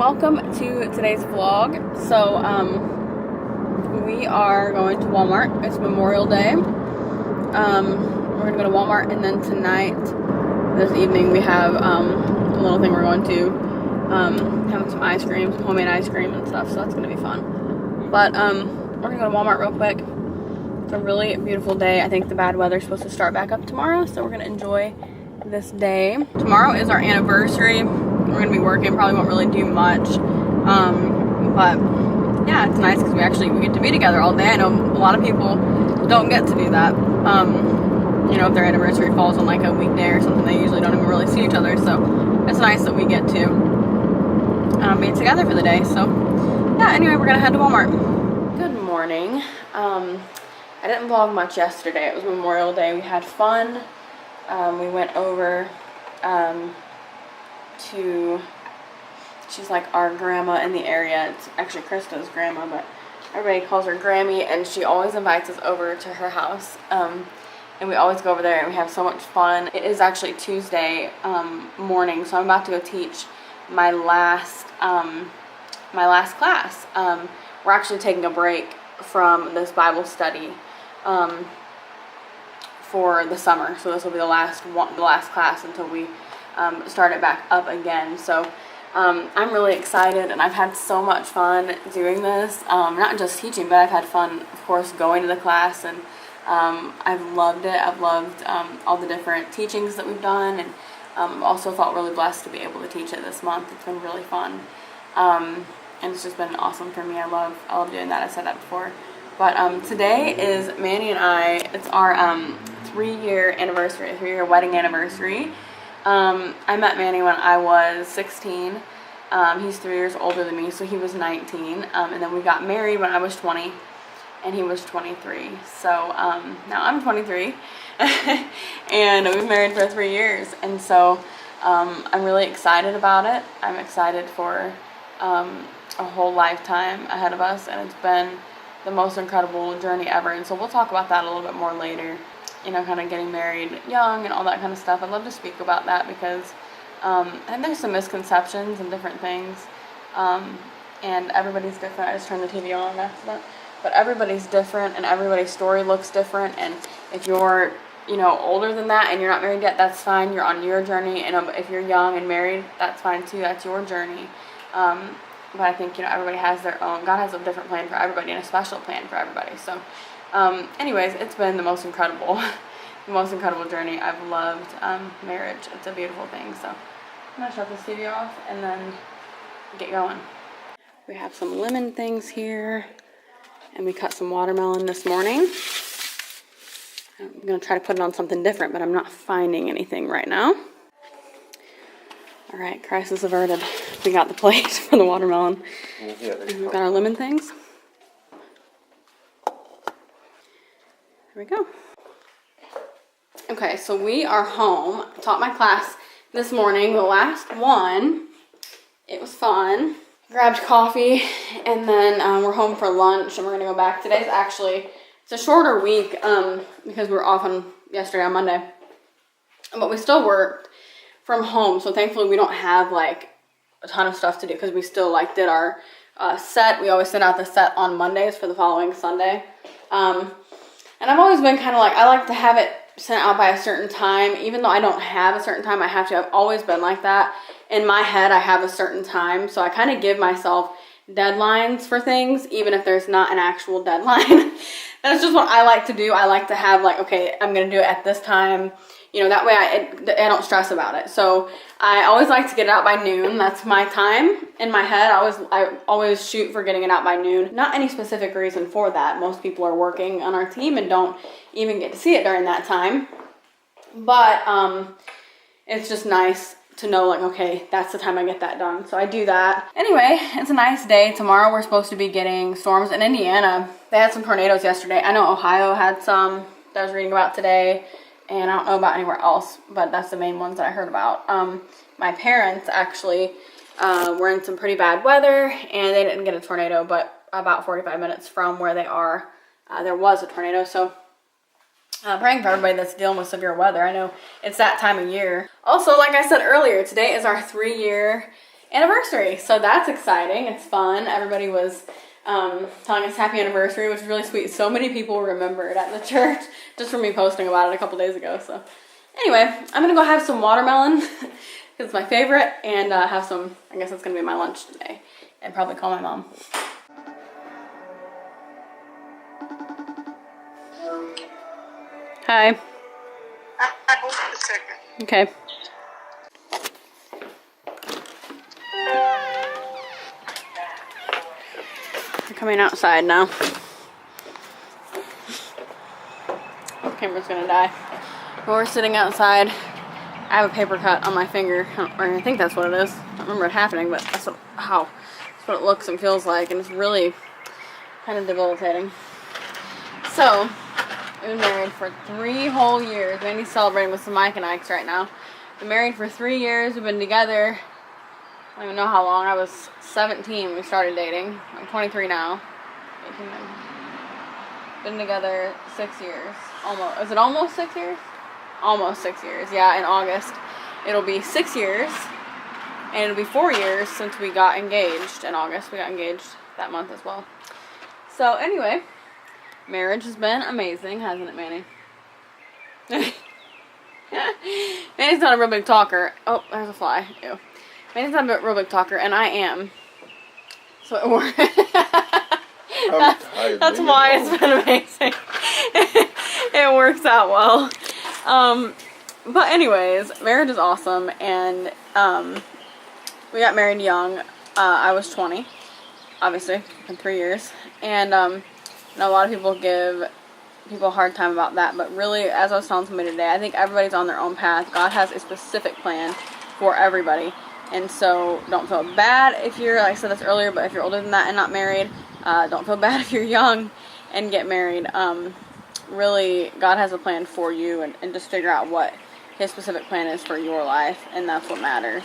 welcome to today's vlog. So, we are going to Walmart. It's Memorial Day. We're gonna go to Walmart, and then tonight, this evening, we have a little thing we're going to have some ice cream, some homemade ice cream and stuff. So that's gonna be fun. But we're gonna go to Walmart real quick. It's a really beautiful day. I think the bad weather's supposed to start back up tomorrow, so we're gonna enjoy this day. Tomorrow is our anniversary. We're gonna be working, probably won't really do much, but yeah, it's nice because we get to be together all day. I know a lot of people don't get to do that. You know, if their anniversary falls on like a weekday or something, they usually don't even really see each other, so it's nice that we get to be together for the day. So yeah, anyway, we're gonna head to Walmart. Good morning. I didn't vlog much yesterday. It was Memorial Day. We had fun. We went over to, she's like our grandma in the area. It's actually Krista's grandma, but everybody calls her Grammy, and she always invites us over to her house. And we always go over there and we have so much fun. It is actually Tuesday morning, so I'm about to go teach my last class. We're actually taking a break from this Bible study for the summer, so this will be the last class until we start it back up again. So I'm really excited, and I've had so much fun doing this. Not just teaching, but I've had fun, of course, going to the class, and I've loved it. I've loved all the different teachings that we've done, and also felt really blessed to be able to teach it this month. It's been really fun, and it's just been awesome for me. I love doing that. I said that before. But today is Manny and I, it's our 3-year anniversary, 3-year wedding anniversary. I met Manny when I was 16. He's 3 years older than me, so he was 19. And then we got married when I was 20, and he was 23. So now I'm 23, and we've been married for 3 years. And so I'm really excited about it. I'm excited for a whole lifetime ahead of us, and it's been the most incredible journey ever. And so we'll talk about that a little bit more later. You know, kind of getting married young and all that kind of stuff. I'd love to speak about that because I think there's some misconceptions and different things, and everybody's different. I just turned the TV on by accident. But everybody's different, and everybody's story looks different. And if you're, you know, older than that and you're not married yet, that's fine. You're on your journey. And if you're young and married, that's fine too. That's your journey. But I think, you know, everybody has their own. God has a different plan for everybody and a special plan for everybody. So anyways, it's been the most incredible journey. I've loved marriage. It's a beautiful thing. So I'm gonna shut this TV off and then get going. We have some lemon things here, and we cut some watermelon this morning. I'm gonna try to put it on something different, but I'm not finding anything right now. All right, crisis averted. We got the plate for the watermelon. Yeah, and we've got our lemon things. There we go. Okay, so we are home. I taught my class this morning, the last one. It was fun. Grabbed coffee, and then we're home for lunch, and we're gonna go back. Today's actually, it's a shorter week because we were off on yesterday on Monday, but we still worked from home. So thankfully we don't have like a ton of stuff to do because we still like did our set. We always send out the set on Mondays for the following Sunday. And I've always been kind of like, I like to have it sent out by a certain time. Even though I don't have a certain time, I have to. I've always been like that. In my head, I have a certain time. So I kind of give myself deadlines for things, even if there's not an actual deadline. That's just what I like to do. I like to have like, okay, I'm going to do it at this time. You know, that way I don't stress about it. So I always like to get it out by noon. That's my time in my head. I always shoot for getting it out by noon. Not any specific reason for that. Most people are working on our team and don't even get to see it during that time. But it's just nice to know, like, okay, that's the time I get that done. So I do that. Anyway, it's a nice day. Tomorrow we're supposed to be getting storms in Indiana. They had some tornadoes yesterday. I know Ohio had some that I was reading about today. And I don't know about anywhere else, but that's the main ones that I heard about. My parents actually were in some pretty bad weather, and they didn't get a tornado, but about 45 minutes from where they are, there was a tornado. So praying for everybody that's dealing with severe weather. I know it's that time of year. Also, like I said earlier, today is our 3-year anniversary. So that's exciting. It's fun. Everybody was telling us happy anniversary, which is really sweet. So many people remembered at the church just from me posting about it a couple days ago. So anyway, I'm gonna go have some watermelon because it's my favorite, and have some, I guess that's gonna be my lunch today, and probably call my mom. Hi. Hold on a second. Okay. We're coming outside now. The camera's gonna die. Well, we're sitting outside. I have a paper cut on my finger, or I think that's what it is. I don't remember it happening, but that's what it looks and feels like, and it's really kind of debilitating. So, we've been married for 3 whole years. Mandy's celebrating with some Mike and Ike's right now. Been married for 3 years. We've been together, I don't even know how long. I was 17 when we started dating. I'm 23 now. 18, been together 6 years. Almost. Is it almost 6 years? Almost 6 years. Yeah, in August. It'll be 6 years. And it'll be 4 years since we got engaged in August. We got engaged that month as well. So anyway, marriage has been amazing, hasn't it, Manny? Manny's not a real big talker. Oh, there's a fly. Ew. Manny's not a real big talker, and I am. So it works. That's why it's been amazing. It works out well. But anyways, marriage is awesome, and we got married young. I was 20, obviously, in 3 years, and I know a lot of people give people a hard time about that, but really, as I was telling somebody today, I think everybody's on their own path. God has a specific plan for everybody, and so don't feel bad if you're, like I said this earlier, but if you're older than that and not married, don't feel bad if you're young and get married. Really, God has a plan for you, and just figure out what His specific plan is for your life, and that's what matters,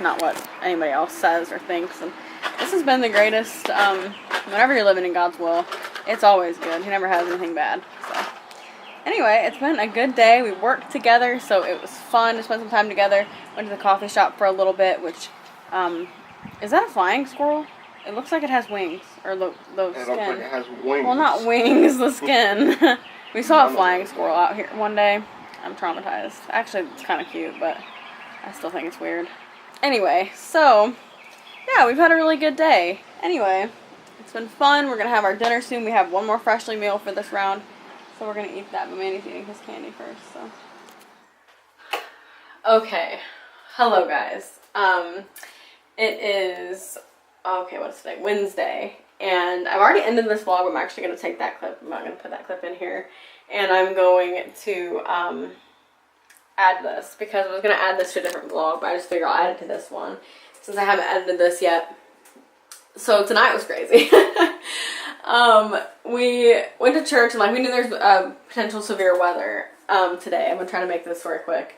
not what anybody else says or thinks. And this has been the greatest. Whenever you're living in God's will, it's always good. He never has anything bad. So anyway, it's been a good day. We worked together, so it was fun to spend some time together. Went to the coffee shop for a little bit, which, is that a flying squirrel? It looks like it has wings, or the skin. It looks like it has wings. Well, not wings, the skin. We saw a flying squirrel out here one day. I'm traumatized. Actually, it's kind of cute, but I still think it's weird. Anyway, so, yeah, we've had a really good day. Anyway, it's been fun. We're going to have our dinner soon. We have one more freshly meal for this round, so we're going to eat that, but Manny's eating his candy first, so. Okay. Hello, guys. It is, okay, what is today? Wednesday. And I've already ended this vlog. I'm actually going to take that clip. I'm not going to put that clip in here. And I'm going to add this, because I was going to add this to a different vlog, but I just figured I'll add it to this one since I haven't edited this yet. So tonight was crazy. We went to church, and like we knew there's potential severe weather today. I'm going to try to make this very quick.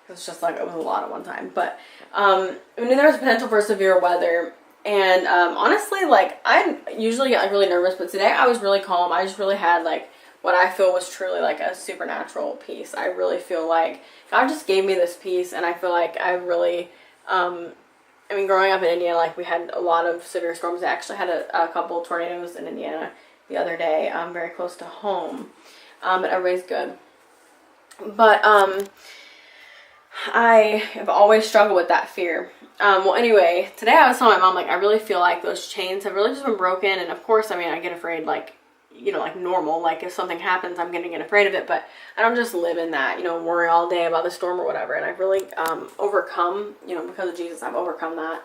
It's just like it was a lot at one time. But we knew there was potential for severe weather. And honestly, like, I usually get like really nervous, but today I was really calm. I just really had like what I feel was truly like a supernatural peace. I really feel like God just gave me this peace, and I feel like I really, I mean, growing up in Indiana, like we had a lot of severe storms. I actually had a couple tornadoes in Indiana the other day, very close to home, but everybody's good. But I have always struggled with that fear. Well, anyway, today I was telling my mom, like, I really feel like those chains have really just been broken. And of course, I mean, I get afraid, like, you know, like normal, like if something happens, I'm going to get afraid of it. But I don't just live in that, you know, worry all day about the storm or whatever. And I've really overcome, you know, because of Jesus, I've overcome that.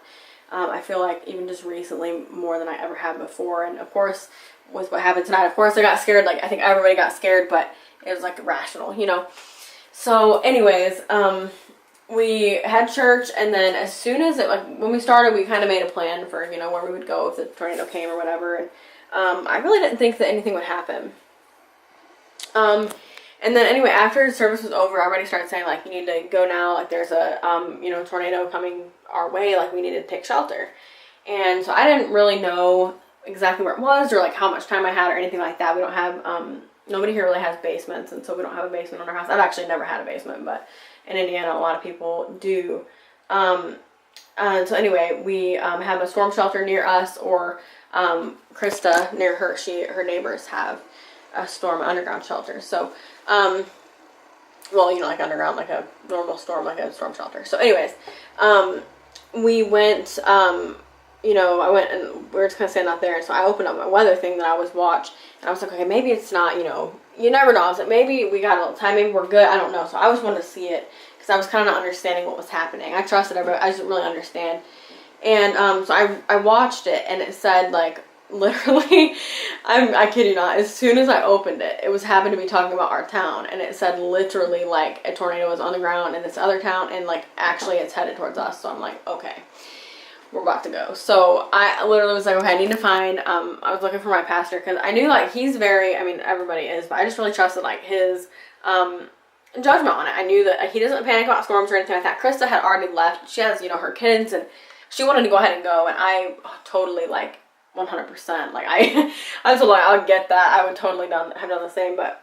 I feel like even just recently more than I ever have before. And of course, with what happened tonight, of course I got scared. Like, I think everybody got scared, but it was like rational, you know. So anyways, we had church, and then as soon as it, like, when we started, we kind of made a plan for, you know, where we would go if the tornado came or whatever, and I really didn't think that anything would happen. And then anyway, after the service was over, everybody started saying, like, you need to go now, like, there's a, you know, tornado coming our way, like, we need to take shelter. And so I didn't really know exactly where it was, or, like, how much time I had, or anything like that. We don't have, nobody here really has basements, and so we don't have a basement in our house. I've actually never had a basement, but in Indiana, a lot of people do. So anyway, we have a storm shelter near us, or Krista near her. Her neighbors have a storm underground shelter. So, well, you know, like underground, like a normal storm, like a storm shelter. So, anyways, we went. You know, I went and we were just kind of standing out there, and so I opened up my weather thing that I always watch, and I was like, okay, maybe it's not. You know, you never know. I was like, maybe we got a little time, maybe we're good. I don't know. So I just wanted to see it. Because I was kind of not understanding what was happening. I trusted everybody. I just didn't really understand. And so I watched it, and it said, like, literally, I kid you not, as soon as I opened it, it was happened to be talking about our town. And it said literally, like, a tornado was on the ground in this other town, and, like, actually it's headed towards us. So I'm like, okay, we're about to go. So I literally was like, okay, I need to find, I was looking for my pastor, because I knew, like, he's very, I mean, everybody is, but I just really trusted, like, his, judgment on it. I knew that he doesn't panic about storms or anything like that. Krista had already left. She has, you know, her kids, and she wanted to go ahead and go, and I totally, like, 100%, like, I was like, I'll get that. I would totally have done the same, but,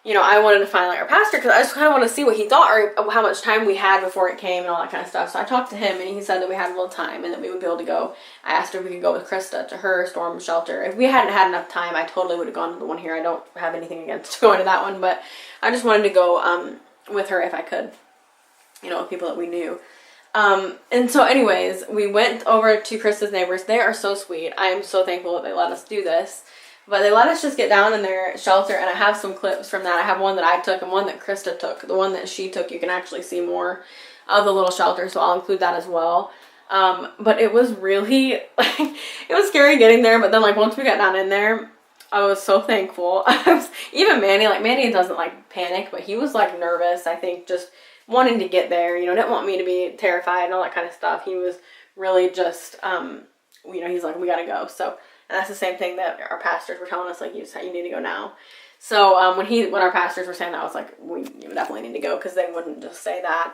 you know, I wanted to find, like, our pastor, because I just kind of want to see what he thought, or how much time we had before it came, and all that kind of stuff. So I talked to him, and he said that we had a little time, and that we would be able to go. I asked her if we could go with Krista to her storm shelter. If we hadn't had enough time, I totally would have gone to the one here. I don't have anything against going to that one, but I just wanted to go with her if I could, you know, with people that we knew. And so anyways, we went over to Krista's neighbors. They are so sweet. I am so thankful that they let us do this. But they let us just get down in their shelter, and I have some clips from that. I have one that I took and one that Krista took. The one that she took, you can actually see more of the little shelter, so I'll include that as well. But it was really, like, it was scary getting there, but then, like, once we got down in there, I was so thankful. Even Manny, like, Manny doesn't, like, panic, but he was, like, nervous, I think, just wanting to get there, you know, didn't want me to be terrified and all that kind of stuff. He was really just, you know, he's like, we gotta go. So, and that's the same thing that our pastors were telling us, like, you need to go now. So, when our pastors were saying that, I was like, you definitely need to go, because they wouldn't just say that.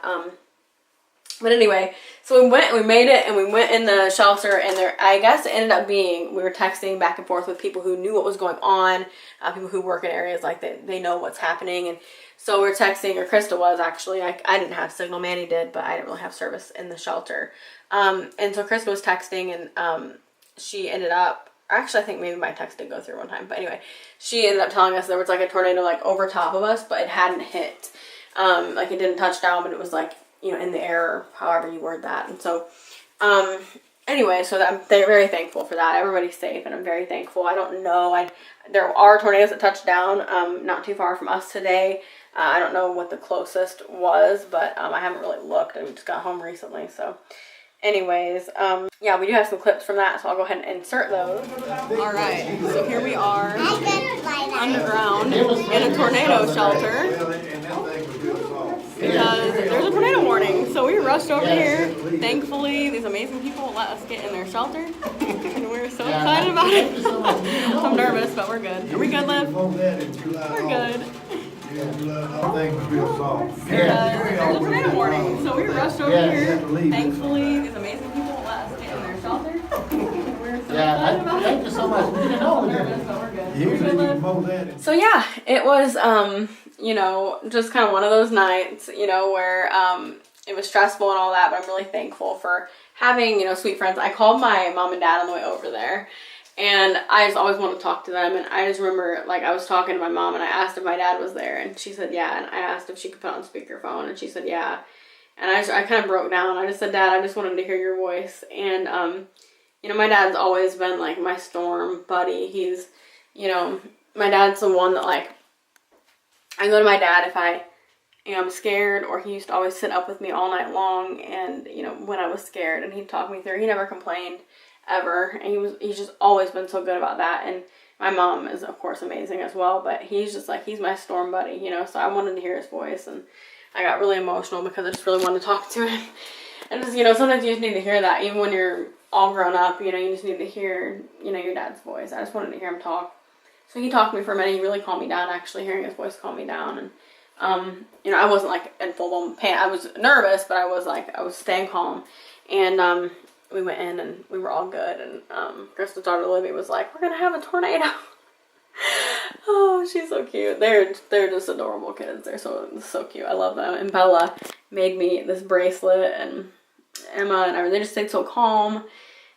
But anyway, so we went, we made it, and we went in the shelter, and there, I guess it ended up being, we were texting back and forth with people who knew what was going on, people who work in areas like that, they know what's happening, and so we were texting, or Krista was actually, I didn't have signal, Manny did, but I didn't really have service in the shelter, and so Krista was texting, and she ended up, actually I think maybe my text did go through one time, but anyway, she ended up telling us there was, like, a tornado, like, over top of us, but it hadn't hit, like, it didn't touch down, but it was, like, you know, in the air, or however you word that. And so, anyway, so I'm very thankful for that. Everybody's safe, and I'm very thankful. I don't know, there are tornadoes that touched down, not too far from us today. I don't know what the closest was, but, I haven't really looked. I just got home recently, so. Anyways, yeah, we do have some clips from that, so I'll go ahead and insert those. All right, so here we are, underground, in a tornado shelter, because there's a tornado warning. So we rushed over here. Thankfully, these amazing people let us get in their shelter, and we're so excited about it. I'm nervous, but we're good. Are we good, Liv? We're good. There's a tornado warning, so we rushed over here. Thankfully, these amazing people let us get in their shelter. We're so excited about it. Thank you so much. I'm nervous, but we're good. So yeah, it was, you know, just kind of one of those nights, you know, where it was stressful and all that, but I'm really thankful for having, you know, sweet friends. I called my mom and dad on the way over there, and I just always wanted to talk to them, and I just remember, like, I was talking to my mom, and I asked if my dad was there, and she said yeah, and I asked if she could put on speakerphone, and she said yeah, and I kind of broke down. I just said, Dad, I just wanted to hear your voice, and, you know, my dad's always been, like, my storm buddy. He's, you know, my dad's the one that, like, I go to my dad if I am scared, or he used to always sit up with me all night long, and, you know, when I was scared, and he'd talk me through. He never complained, ever, and he's just always been so good about that. And my mom is, of course, amazing as well, but he's just, like, he's my storm buddy, you know, so I wanted to hear his voice, and I got really emotional because I just really wanted to talk to him. And just, you know, sometimes you just need to hear that, even when you're all grown up, you know, you just need to hear, you know, your dad's voice. I just wanted to hear him talk. So he talked to me for a minute. He really calmed me down, actually. Hearing his voice calmed me down. And, you know, I wasn't, like, in full-blown panic. I was nervous, but I was staying calm. And, we went in, and we were all good. And, Krista's daughter, Olivia, was like, we're going to have a tornado. Oh, she's so cute. They're just adorable kids. They're so cute. I love them. And Bella made me this bracelet, and Emma and everything. They just stayed so calm.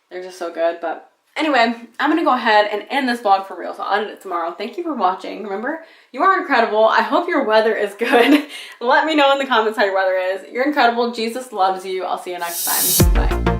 They're just so good. But anyway, I'm gonna go ahead and end this vlog for real. So I'll edit it tomorrow. Thank you for watching. Remember, you are incredible. I hope your weather is good. Let me know in the comments how your weather is. You're incredible. Jesus loves you. I'll see you next time. Bye.